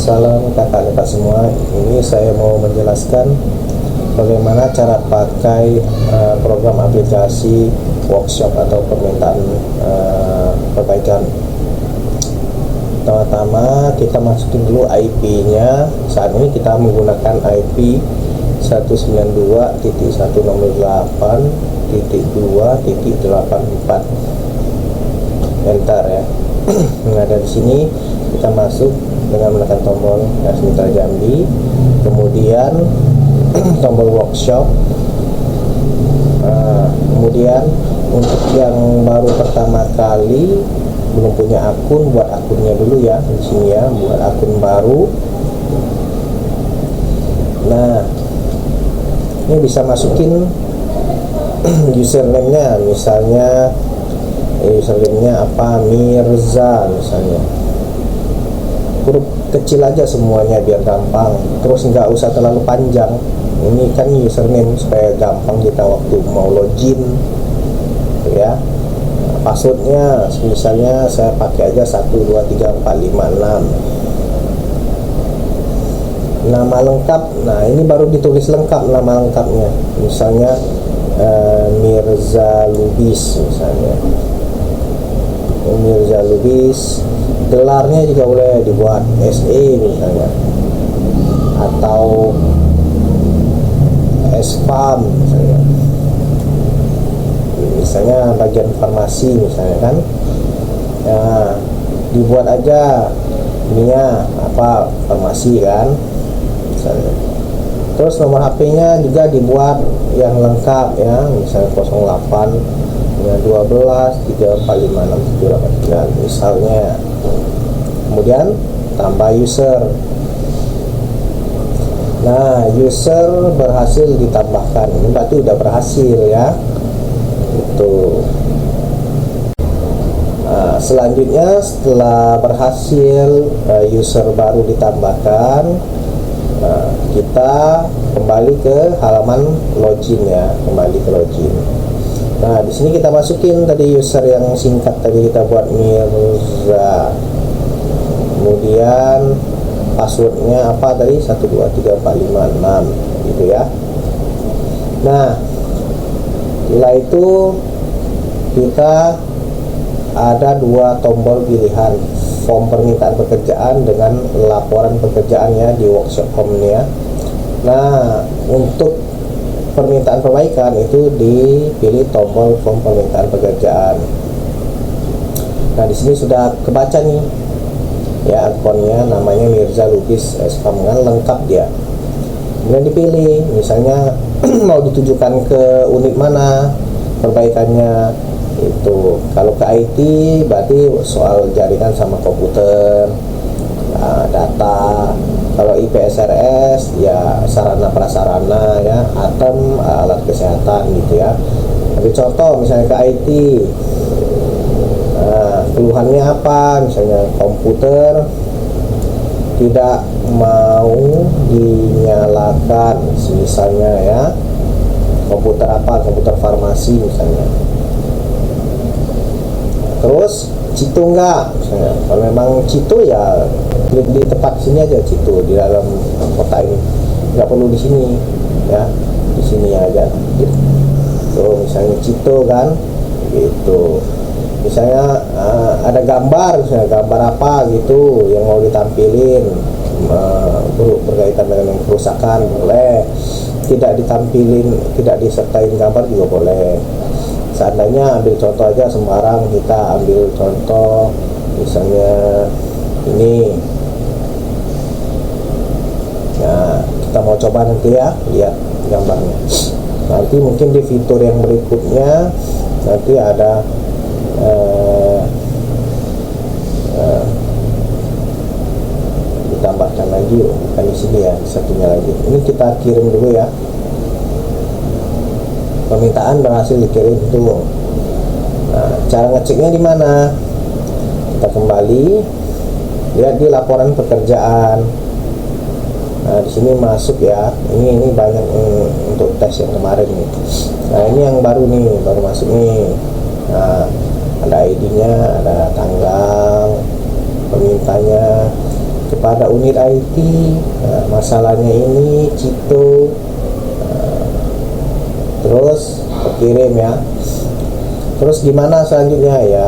Salam kakak-kakak semua. Ini saya mau menjelaskan bagaimana cara pakai program aplikasi workshop atau permintaan perbaikan. Pertama-tama kita masukin dulu IP-nya. Saat ini kita menggunakan IP 192.168.2.84. Enter ya. Nah, dari sini kita masuk dengan menekan tombol garis mitra Jambi, kemudian tombol workshop. Kemudian untuk yang baru pertama kali belum punya akun, buat akunnya dulu ya di sini ya, buat akun baru. Nah, ini bisa masukin username-nya, misalnya username-nya apa, Mirza misalnya, huruf kecil aja semuanya biar gampang, terus nggak usah terlalu panjang. Ini kan username supaya gampang kita waktu mau login ya. Passwordnya misalnya saya pakai aja 123456. Nama lengkap, nah ini baru ditulis lengkap nama lengkapnya, misalnya Mirza Lubis misalnya, Mirza Lubis. Gelarnya juga boleh dibuat SE misalnya, atau SPAM misalnya bagian farmasi misalnya kan ya, dibuat aja ininya apa, farmasi kan misalnya. Terus nomor HP-nya juga dibuat yang lengkap ya, misalnya 08 12 3456 misalnya. Kemudian tambah user. Nah, user berhasil ditambahkan, ini berarti udah berhasil ya. Itu. Nah, selanjutnya setelah berhasil user baru ditambahkan, kita kembali ke halaman login ya, kembali ke login. Nah, di sini kita masukin tadi user yang singkat tadi kita buat Mirza. Kemudian passwordnya apa tadi, 123456 gitu ya. Nah, setelah itu kita ada dua tombol pilihan, form permintaan pekerjaan dengan laporan pekerjaannya di workshop.com ini ya. Nah, untuk permintaan perbaikan itu dipilih tombol form permintaan pekerjaan. Nah, di sini sudah kebaca nih ya, akunnya namanya Mirza Lubis SPAM kan lengkap dia. Kemudian dipilih misalnya mau ditujukan ke unit mana perbaikannya. Itu kalau ke IT berarti soal jaringan sama komputer, data. Kalau IPSRS ya sarana prasarana ya, ATEM alat kesehatan gitu ya. Tapi contoh misalnya ke IT, keluhannya apa, misalnya komputer tidak mau dinyalakan misalnya ya, komputer apa, komputer farmasi misalnya. Terus Citu enggak misalnya, kalau memang Citu ya klik di tempat sini aja, Citu di dalam kota ini, nggak perlu di sini ya, di sini aja gitu. Tuh misalnya Citu kan gitu. Misalnya ada gambar, misalnya gambar apa gitu yang mau ditampilin, berkaitan dengan kerusakan boleh, tidak ditampilin, tidak disertain gambar juga boleh. Seandainya ambil contoh aja sembarang, kita ambil contoh misalnya ini ya, kita mau coba nanti ya lihat gambarnya. Nanti mungkin di fitur yang berikutnya nanti ada ditambahkan lagi, bukan di sini ya, satunya lagi. Ini kita kirim dulu ya, permintaan berhasil dikirim tuh. Nah, cara ngeceknya di mana? Kita kembali lihat di laporan pekerjaan. Nah, di sini masuk ya. Ini banyak untuk tes yang kemarin nih. Nah, ini yang baru nih, baru masuk nih. Nah, ada ID-nya, ada tanggal, pemintanya. kepada unit IT. Masalahnya ini Cito, terus kirim ya. Terus gimana selanjutnya ya?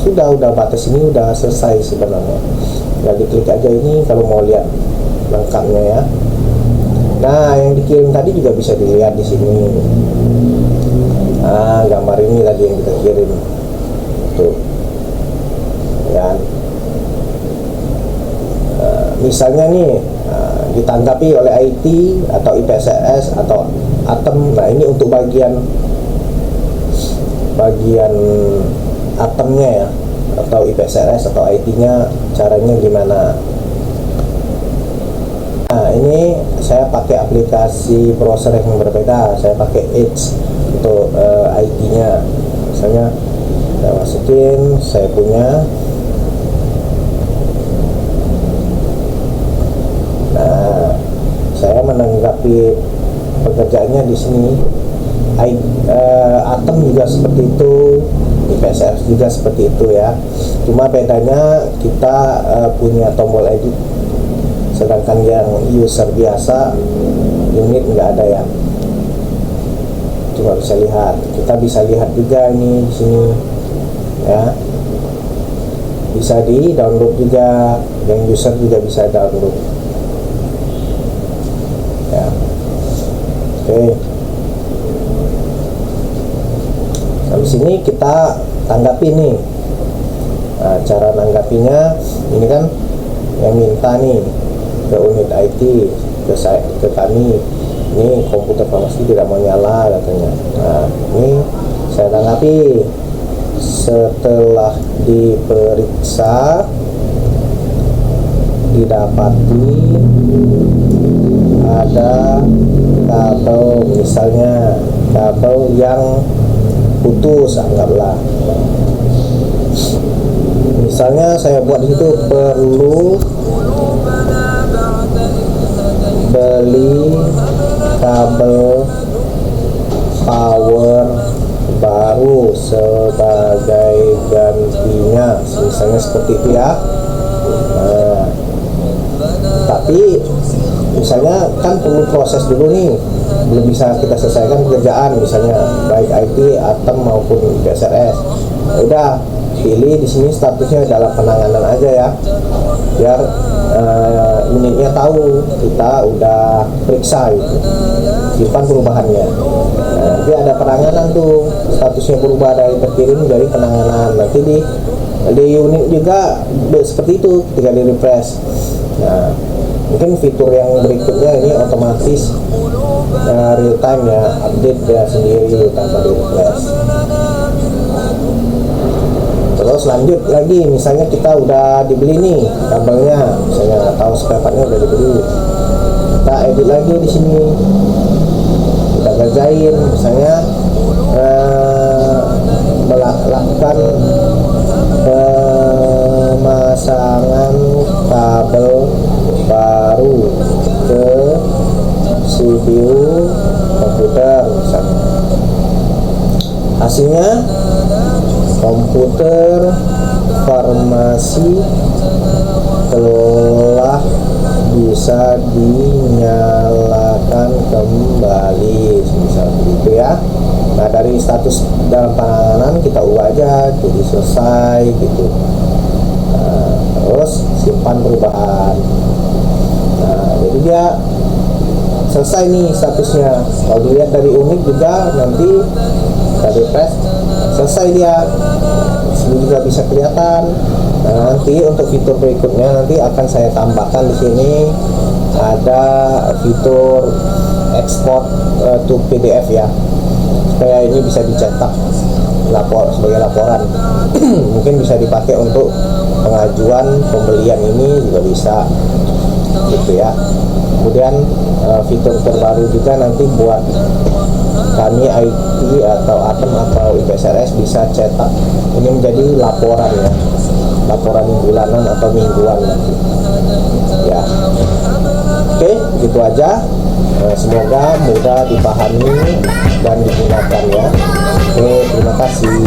Udah batas ini udah selesai sebenarnya. Tinggal diklik aja ini kalau mau lihat lengkapnya ya. Nah, yang dikirim tadi juga bisa dilihat di sini. Nah, gambar ini tadi yang kita kirim tuh ya. Misalnya nih ditanggapi oleh IT atau IPSRS atau ATEM. Nah, ini untuk bagian ATEM-nya ya, atau IPSRS atau IT-nya caranya gimana. Nah, ini saya pakai aplikasi browser yang berbeda. Saya pakai Edge untuk IT-nya. Misalnya saya masukin saya punya. Nah, saya menanggapi pekerjaannya di sini. ATEM juga seperti itu, IPSRS juga seperti itu ya. Cuma bedanya kita punya tombol edit, sedangkan yang user biasa unit nggak ada ya. Coba bisa lihat, kita bisa lihat juga ini di sini ya. Bisa di download juga, yang user juga bisa download ya. Oke. Habis ini kita tanggapi nih. Nah, cara nanggapinya ini kan yang minta nih ke unit IT, ke kami, ini komputer farmasi tidak mau nyala katanya. Nah, ini saya tanggapi. Setelah diperiksa didapati ada kabel, misalnya kabel yang putus, anggaplah. Misalnya saya buat di situ perlu beli kabel power baru sebagai gantinya, misalnya seperti itu ya. Nah, tapi misalnya kan perlu proses dulu nih, belum bisa kita selesaikan pekerjaan, misalnya baik IT, ATEM maupun IPSRS. Udah pilih di sini statusnya dalam penanganan aja ya, biar unitnya tahu kita udah periksa gitu, simpan perubahannya. Nah, nanti ada penanganan tuh, statusnya berubah dari terkirim dari penanganan. Nanti di unit juga seperti itu ketika di refresh. Nah, mungkin fitur yang berikutnya ini otomatis real time ya, update ya sendiri tanpa di refresh. Terus lanjut lagi, misalnya kita udah dibeli nih kabelnya, misalnya atau spare partnya udah dibeli, kita edit lagi di sini, kita kerjain, misalnya melakukan pemasangan kabel baru ke CPU komputer misalnya. Hasilnya komputer farmasi telah bisa dinyalakan kembali, misalnya begitu ya. Nah, dari status dalam penanganan kita ubah aja jadi selesai gitu. Nah, terus simpan perubahan. Nah, jadi dia selesai nih statusnya. Kalau dilihat dari unit juga nanti dari press selesai dia. Sini juga bisa kelihatan. Nah, nanti untuk fitur berikutnya nanti akan saya tambahkan di sini ada fitur export to PDF ya, supaya ini bisa dicetak sebagai laporan. Mungkin bisa dipakai untuk pengajuan pembelian ini juga bisa gitu ya. Kemudian fitur terbaru juga nanti buat kami IT atau ATEM atau IPSRS bisa cetak ini menjadi laporan ya, laporan bulanan atau mingguan nanti ya. Oke, gitu aja. Semoga mudah dipahami dan digunakan ya. Oke, terima kasih.